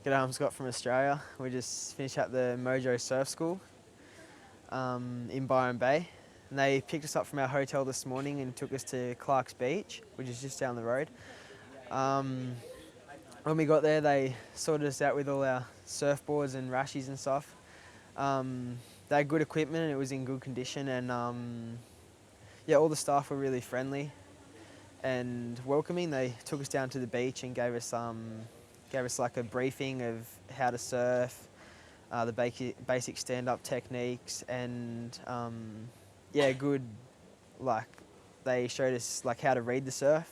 G'day, I'm Scott from Australia. We just finished up the Mojo Surf School in Byron Bay. And they picked us up from our hotel this morning and took us to Clark's Beach, which is just down the road. When we got there, they sorted us out with all our surfboards and rashies and stuff. They had good equipment and it was in good condition, and yeah, all the staff were really friendly and welcoming. They took us down to the beach and gave us like a briefing of how to surf, the basic stand-up techniques, and yeah, they showed us like how to read the surf,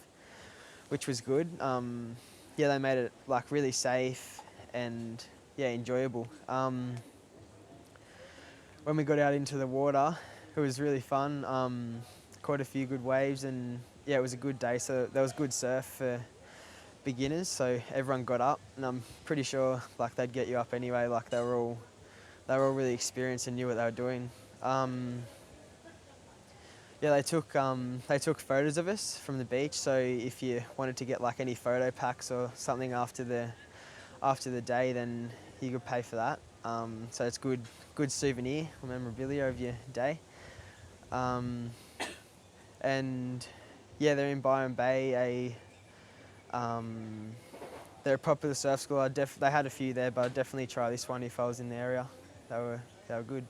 which was good. Yeah, they made it like really safe and yeah, enjoyable. When we got out into the water, it was really fun. Caught a few good waves, and yeah, it was a good day. So there was good surf for beginners, so everyone got up, and I'm pretty sure like they'd get you up anyway. Like they were all really experienced and knew what they were doing. Yeah, they took photos of us from the beach. So if you wanted to get like any photo packs or something after the day, then you could pay for that. So it's good souvenir or memorabilia of your day. And yeah, they're in Byron Bay. They're a popular surf school. They had a few there, but I'd definitely try this one if I was in the area. They were good.